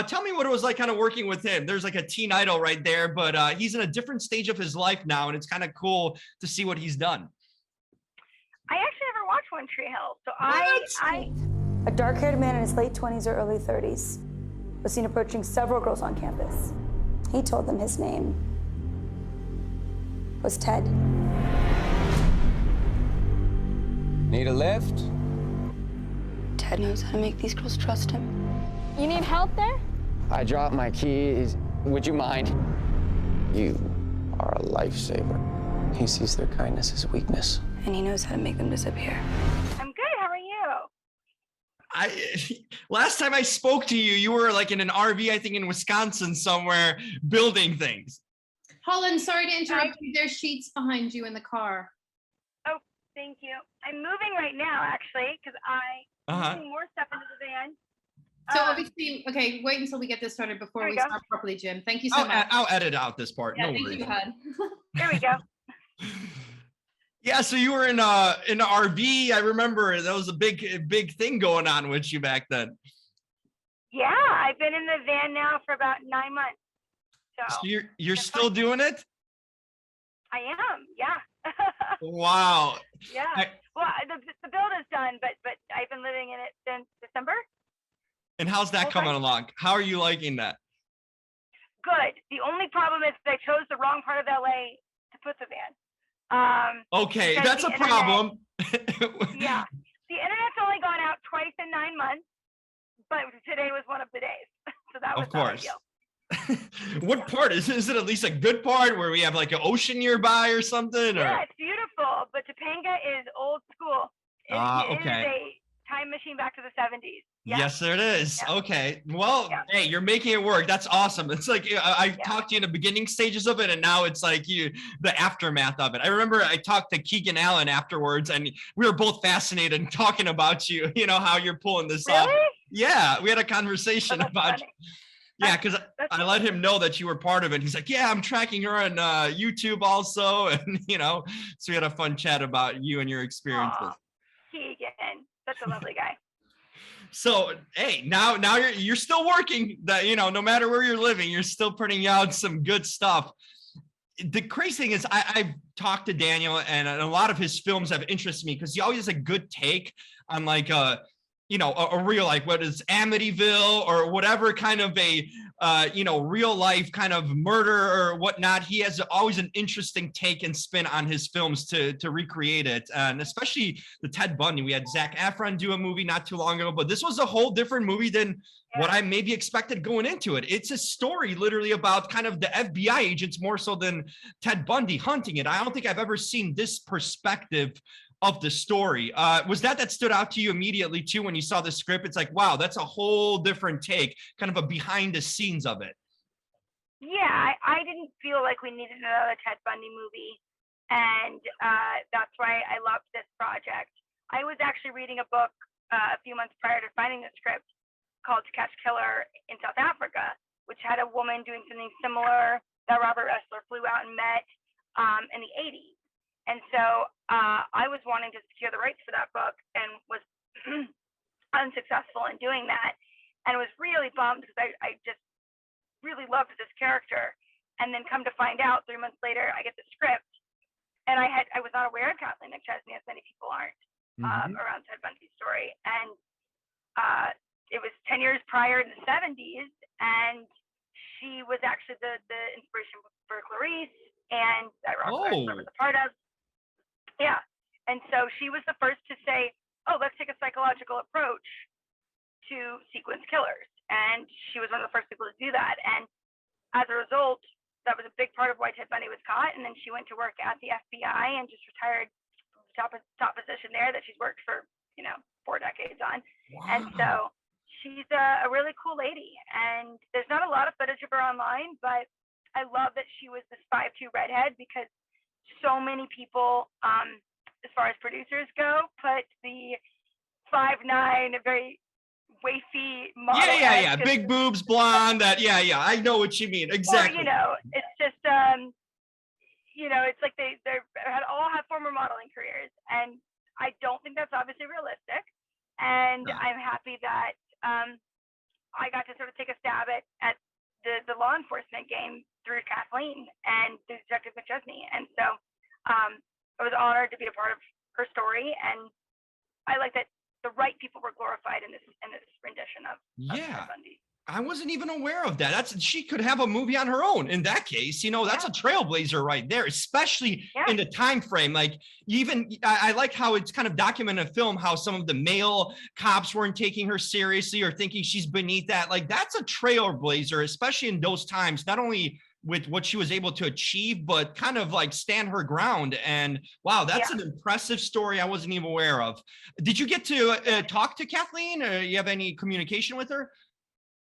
Tell me what it was like kind of working with him. There's like a teen idol right there, but he's in a different stage of his life now, and it's kind of cool to see what he's done. I actually never watched One Tree Hill, so I A dark-haired man in his late 20s or early 30s was seen approaching several girls on campus. He told them his name was Ted. Need a lift? Ted knows how to make these girls trust him. You need help there? I dropped my keys. Would you mind? You are a lifesaver. He sees their kindness as weakness. And he knows how to make them disappear. I'm good. How are you? Last time I spoke to you, you were like in an RV, I think in Wisconsin somewhere, building things. Holland, sorry to interrupt you. There's sheets behind you in the car. Oh, thank you. I'm moving right now, actually, because I'm putting more stuff into the van. So obviously, okay, wait until we get this started before we start properly, Jim. Thank you so much. I'll edit out this part. Yeah, no thank worries. you, Hud. There we go. Yeah, so you were in an RV. I remember that was a big thing going on with you back then. Yeah, I've been in the van now for about 9 months. So you're still doing it? I am, yeah. Wow. Yeah. Well, the build is done, but I've been living in it since December. And how's that coming along? How are you liking that? Good. The only problem is I chose the wrong part of LA to put the van. Okay, that's a problem. Yeah. The internet's only gone out twice in 9 months, but today was one of the days. So that was of course. ideal. What part is it? At least a good part where we have like an ocean nearby or something? Yeah, it's beautiful, but Topanga is old school. It is a time machine back to the 70s. Yeah. Yes, there it is. Yeah. Okay. Well, hey, you're making it work. That's awesome. It's like I talked to you in the beginning stages of it, and now it's like the aftermath of it. I remember I talked to Keegan Allen afterwards, and we were both fascinated and talking about you. You know how you're pulling this off. Yeah, we had a conversation about. Yeah, because I let him know that you were part of it. He's like, yeah, I'm tracking her on YouTube also, and so we had a fun chat about you and your experiences. Aww, Keegan, such a lovely guy. So, hey, now you're still working. That no matter where you're living, you're still putting out some good stuff. The crazy thing is, I've talked to Daniel, and a lot of his films have interested me because he always has a good take on like a real, like what is Amityville or whatever kind of a real life kind of murder or whatnot. He has always an interesting take and spin on his films to recreate it. And especially the Ted Bundy. We had Zac Efron do a movie not too long ago, but this was a whole different movie than what I maybe expected going into it. It's a story literally about kind of the FBI agents more so than Ted Bundy hunting it. I don't think I've ever seen this perspective of the story. Was that stood out to you immediately too when you saw the script? It's like, wow, that's a whole different take, kind of a behind the scenes of it. Yeah, I didn't feel like we needed another Ted Bundy movie, and that's why I loved this project. I was actually reading a book a few months prior to finding the script called To Catch a Killer in South Africa, which had a woman doing something similar that Robert Ressler flew out and met in the 80s. And so I was wanting to secure the rights for that book and was unsuccessful in doing that, and was really bummed because I just really loved this character. And then come to find out 3 months later, I get the script, and I was not aware of Kathleen McChesney, as many people aren't, around Ted Bundy's story. And it was 10 years prior in the 70s, and she was actually the inspiration for Clarice, and that Robert Ressler was a part of. Yeah. And so she was the first to say, oh, let's take a psychological approach to sequence killers. And she was one of the first people to do that. And as a result, that was a big part of why Ted Bundy was caught. And then she went to work at the FBI and just retired top position there that she's worked for, 4 decades on. Wow. And so she's a really cool lady. And there's not a lot of footage of her online, but I love that she was this 5'2" redhead, because so many people, as far as producers go, put the 5'9", very wafy model. Yeah. Big boobs, blonde. I know what you mean. Exactly. Well, it's just, it's like they all have former modeling careers, and I don't think that's obviously realistic. And I'm happy that I got to sort of take a stab enforcement game through Kathleen and through Detective McChesney. And so I was honored to be a part of her story, and I like that the right people were glorified in this rendition of Ted Bundy. I wasn't even aware of that. She could have a movie on her own in that case. That's a trailblazer right there, especially in the time frame. Like, even I like how it's kind of documented in film, how some of the male cops weren't taking her seriously or thinking she's beneath that. Like, that's a trailblazer, especially in those times, not only with what she was able to achieve, but kind of like stand her ground. And wow, that's an impressive story I wasn't even aware of. Did you get to talk to Kathleen, or you have any communication with her?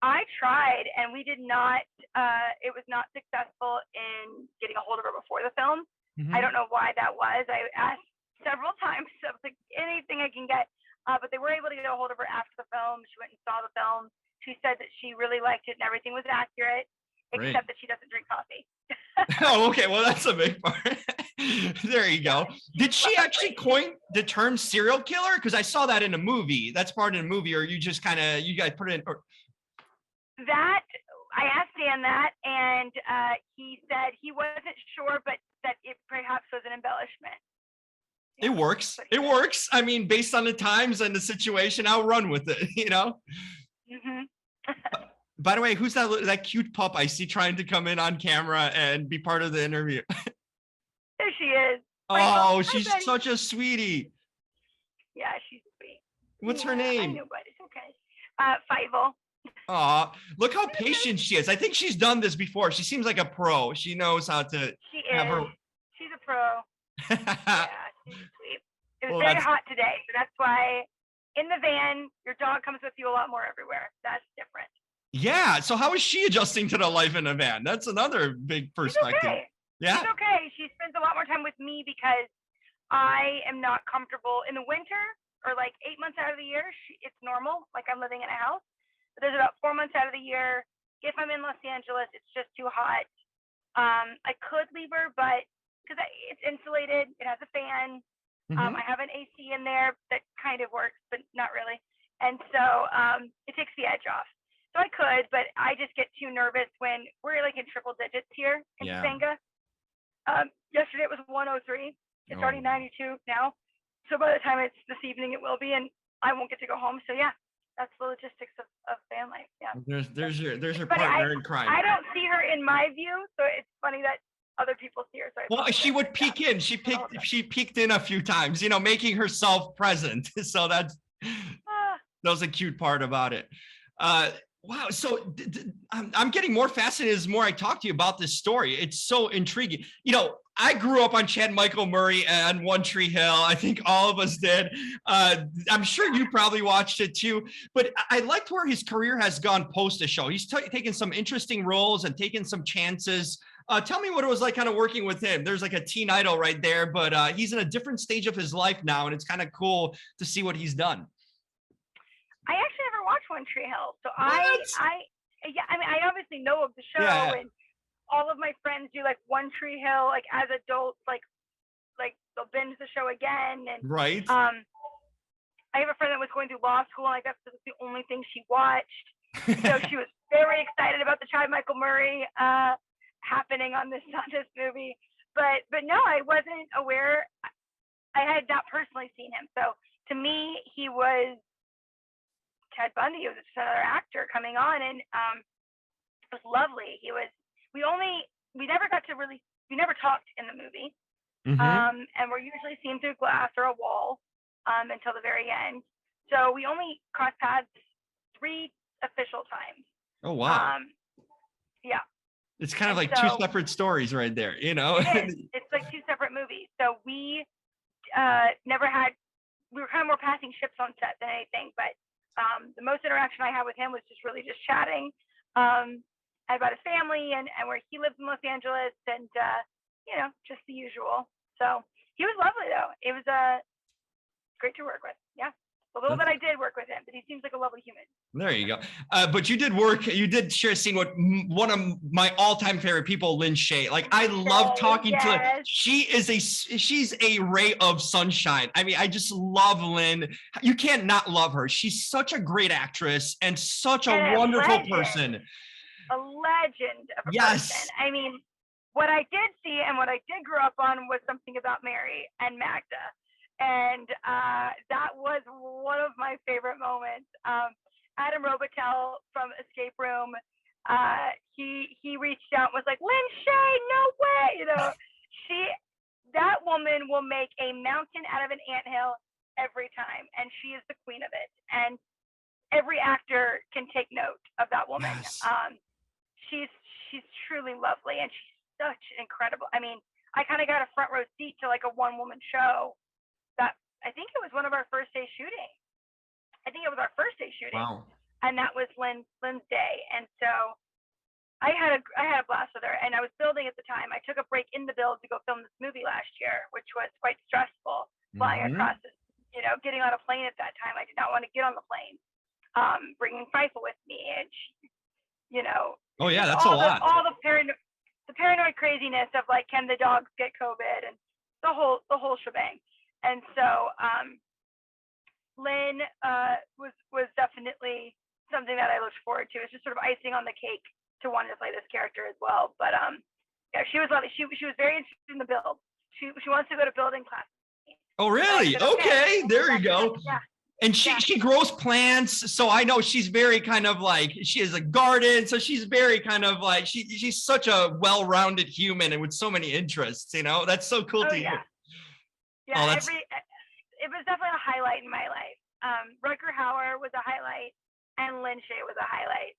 I tried, and we did not, it was not successful in getting a hold of her before the film. I don't know why that was. I asked several times, so like anything I can get, but they were able to get a hold of her after the film. She went and saw the film. She said that she really liked it and everything was accurate, except that she doesn't drink coffee. Oh, okay. Well, that's a big part. There you go. Did she actually coin the term serial killer? Because I saw that in a movie. That's part of the movie, or you just you guys put it in. That, I asked Dan that, and he said he wasn't sure, but that it perhaps was an embellishment. It works. It works. I mean, based on the times and the situation, I'll run with it, By the way, who's that cute pup I see trying to come in on camera and be part of the interview? There she is. Oh, she's such a sweetie. Yeah, she's sweet. What's her name? I know, but it's okay. Fievel. Aw, look how patient she is. I think she's done this before. She seems like a pro. She knows how to have her. She's a pro. Yeah, she's sweet. It was very hot today, so that's why in the van, your dog comes with you a lot more everywhere. That's different. Yeah. So how is she adjusting to the life in a van? That's another big perspective. She's okay. Yeah. She's okay. She spends a lot more time with me because I am not comfortable in the winter, or like 8 months out of the year. It's normal. Like, I'm living in a house. But there's about 4 months out of the year. If I'm in Los Angeles, it's just too hot. I could leave her, but because it's insulated, it has a fan. I have an AC in there that kind of works, but not really. And so it takes the edge off. So I could, but I just get too nervous when we're like in triple digits here in Topanga. Yesterday it was 103. It's already 92 now. So by the time it's this evening, it will be, and I won't get to go home. So yeah. That's the logistics of fan life. Yeah. There's your partner in crime. I don't see her in my view, so it's funny that other people see her. So well, she would peek in. She peeked in a few times, making herself present. So that was a cute part about it. Wow. So I'm getting more fascinated as more I talk to you about this story. It's so intriguing. I grew up on Chad Michael Murray and One Tree Hill. I think all of us did. I'm sure you probably watched it too, but I liked where his career has gone post the show. He's taken some interesting roles and taken some chances. Tell me what it was like kind of working with him. There's like a teen idol right there, but he's in a different stage of his life now, and it's kind of cool to see what he's done. I actually never watched One Tree Hill, so I obviously know of the show, and all of my friends do like One Tree Hill, like as adults, like they'll binge the show again. And right. I have a friend that was going through law school, and like that's the only thing she watched. So she was very excited about the Chad Michael Murray happening on this movie. But no, I wasn't aware. I had not personally seen him. So to me, he was Ted Bundy. He was just another actor coming on, and it was lovely. We never talked in the movie. And we're usually seen through glass or a wall until the very end. So we only crossed paths 3 official times. Oh, wow. Yeah. It's kind of like 2 separate stories right there, It is. It's like 2 separate movies. So we we were kind of more passing ships on set than anything, but the most interaction I had with him was really just chatting about his family and where he lives in Los Angeles, and just the usual. So he was lovely, though. It was great to work with. Yeah. A little bit I did work with him, but he seems like a lovely human. There you go. But you did share a scene with one of my all-time favorite people, Lynn Shay. Like, I love talking to her. She's a ray of sunshine. I mean, I just love Lynn. You can't not love her. She's such a great actress and such a wonderful person. a legend of a Yes. person. I mean, what I did see and what I did grow up on was Something About Mary and Magda. And that was one of my favorite moments. Adam Robitel from Escape Room, he reached out and was like, Lynn Shay, no way. You know, that woman will make a mountain out of an anthill every time. And she is the queen of it. And every actor can take note of that woman. Yes. She's truly lovely, and she's such an incredible. I mean, I kind of got a front row seat to like a one-woman show. That I think it was one of our first day shooting. I think it was our first day shooting. Wow. And that was Lynn's day. And so I had a blast with her. And I was building at the time. I took a break in the build to go film this movie last year, which was quite stressful. Flying across this, you know, getting on a plane at that time. I did not want to get on the plane. Bringing FIFA with me, and she, you know. Oh yeah, that's a lot. All the paranoid craziness of like, can the dogs get COVID, and the whole shebang. And so Lynn was definitely something that I looked forward to. It's just sort of icing on the cake to want to play this character as well. But yeah, she was lovely. She was very interested in the build. She wants to go to building class. Oh really? Said, okay, there you go. Yeah. And she grows plants, so I know she's very kind of like, she has a garden, so she's very kind of like, she's such a well-rounded human and with so many interests, you know. That's so cool to hear. Yeah, it was definitely a highlight in my life. Rutger Hauer was a highlight, and Lynn Shay was a highlight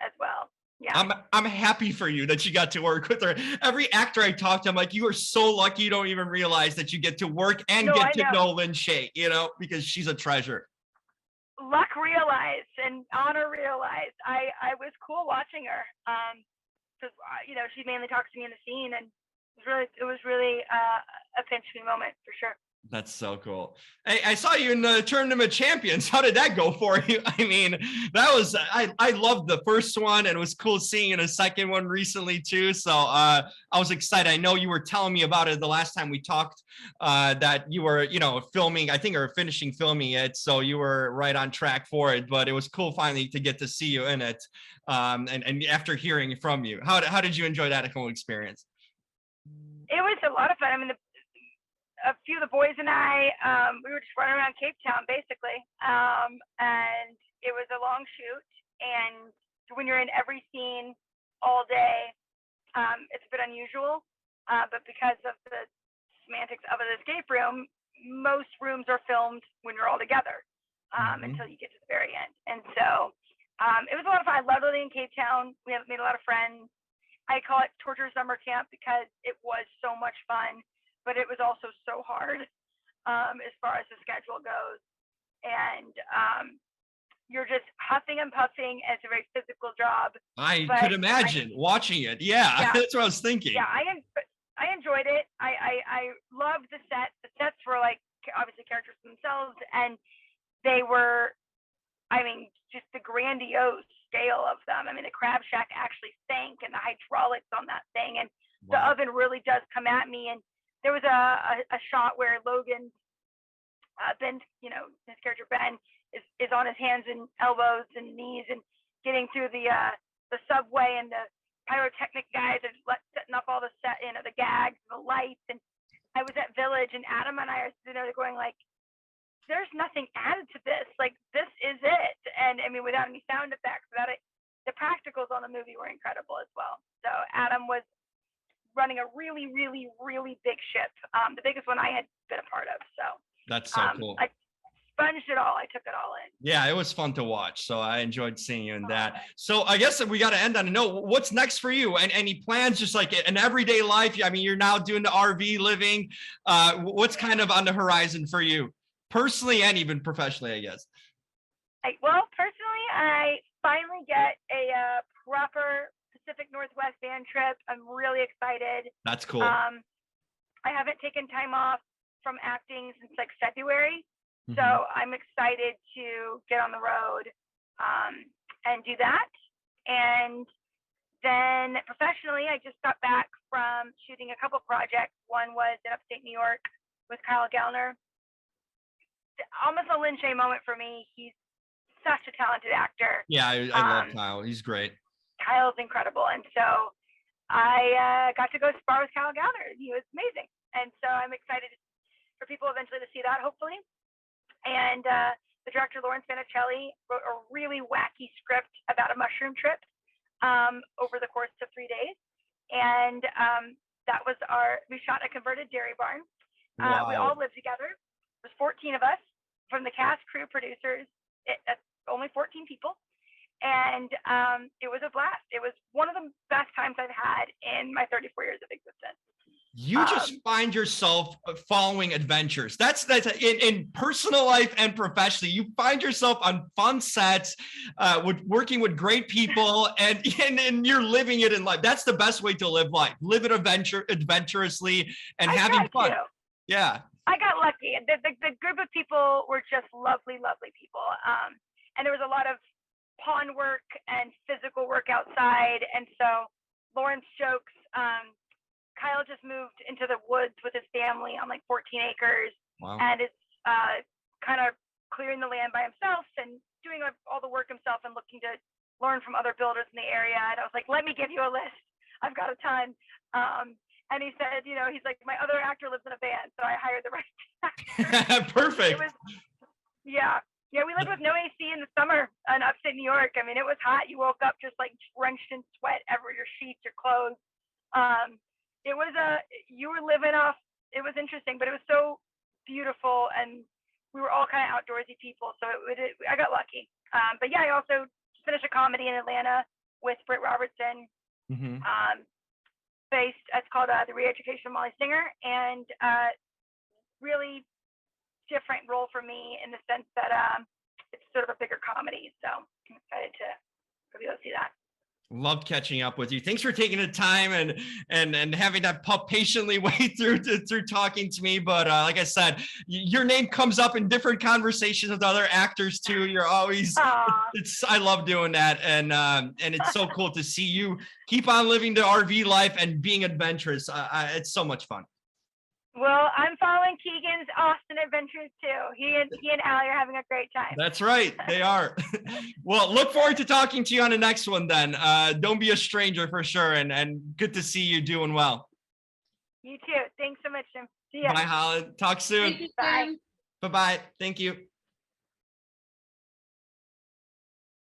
as well. Yeah. I'm happy for you that you got to work with her. Every actor I talk to, I'm like, you are so lucky you don't even realize that you get to work and get to know Lynn Shay, you know, because she's a treasure. Luck realized and honor realized. I was cool watching her because you know, she mainly talks to me in the scene, and it was really a pinch me moment for sure. That's so cool. Hey, I saw you in the Tournament of Champions. How did that go for you? I mean, that was, I loved the first one, and it was cool seeing in a second one recently too. So I was excited. I know you were telling me about it the last time we talked, that you were, you know, filming, I think, or finishing filming it. So you were right on track for it, but it was cool finally to get to see you in it. And after hearing from you, how did you enjoy that whole experience? It was a lot of fun. I mean, a few of the boys and I, we were just running around Cape Town basically, and it was a long shoot. And when you're in every scene all day, it's a bit unusual. But because of the semantics of an escape room, most rooms are filmed when you're all together until you get to the very end. And so it was a lot of fun. I loved living in Cape Town. We have made a lot of friends. I call it Torture Summer Camp because it was so much fun, but it was also so hard as far as the schedule goes. And you're just huffing and puffing. It's a very physical job. I could imagine watching it. Yeah, that's what I was thinking. Yeah, I enjoyed it. I loved the set. The sets were like obviously characters themselves, and they were, I mean, just the grandiose scale of them. I mean, the crab shack actually sank, and the hydraulics on that thing, and the oven really does come at me. And there was a shot where Logan, Ben, you know, his character Ben, is on his hands and elbows and knees and getting through the subway, and the pyrotechnic guys are setting up all the set, you know, the gags, the lights. And I was at Village, and Adam and I are sitting there going like, there's nothing added to this. Like, this is it. And I mean, without any sound effects, without it, the practicals on the movie were incredible as well. So Adam was running a really, really, really big ship, the biggest one I had been a part of. So that's so cool. I sponged it all. I took it all in. Yeah, it was fun to watch. So I enjoyed seeing you in that. So I guess we got to end on a note. What's next for you? And any plans, just like an everyday life? I mean, you're now doing the RV living. What's kind of on the horizon for you, personally and even professionally, I guess? Well, personally, I finally get a proper Pacific Northwest band trip. I'm really excited. That's cool. I haven't taken time off from acting since like February. So I'm excited to get on the road and do that. And then professionally, I just got back from shooting a couple projects. One was in upstate New York with Kyle Gellner. Almost a Lynn Shay moment for me. He's such a talented actor. Yeah, I love Kyle. He's great. Kyle's incredible. And so I got to go spar with Kyle Gallner. He was amazing. And so I'm excited for people eventually to see that, hopefully. And the director, Lawrence Manicelli, wrote a really wacky script about a mushroom trip over the course of 3 days. And that was we shot a converted dairy barn. Wow. We all lived together. It was 14 of us from the cast, crew, producers, only 14 people. And it was a blast. It was one of the best times I've had in my 34 years of existence. You just find yourself following adventures. That's in personal life and professionally. You find yourself on fun sets, working with great people, and you're living it in life. That's the best way to live life. Live it adventurously and having fun. Yeah. I got lucky. The group of people were just lovely, lovely people. And there was a lot of pond work and physical work outside. And so Lawrence jokes, Kyle just moved into the woods with his family on like 14 acres. Wow. And is kind of clearing the land by himself and doing all the work himself and looking to learn from other builders in the area. And I was like, let me give you a list. I've got a ton. And he said, he's like, my other actor lives in a van, so I hired the right actor. Perfect. Yeah, we lived with no AC in the summer in upstate New York. I mean, it was hot. You woke up just like drenched in sweat over your sheets, your clothes. It was you were living off. It was interesting, but it was so beautiful, and we were all kind of outdoorsy people, so I got lucky. But yeah, I also finished a comedy in Atlanta with Britt Robertson. Mm-hmm. It's called The Re-Education of Molly Singer, and really different role for me in the sense that it's sort of a bigger comedy. So I'm excited to be able to see that. Loved catching up with you. Thanks for taking the time and having that pup patiently wait through talking to me. But like I said, your name comes up in different conversations with other actors too. You're always, I love doing that. And it's so cool to see you keep on living the RV life and being adventurous. It's so much fun. Well, I'm following Keegan's Austin adventures too. He and Allie are having a great time. That's right. They are. Well, look forward to talking to you on the next one then. Don't be a stranger for sure. And good to see you doing well. You too. Thanks so much, Jim. See ya. Bye, Holland. Talk soon. Thank you, Bye. Jim. Bye-bye. Thank you.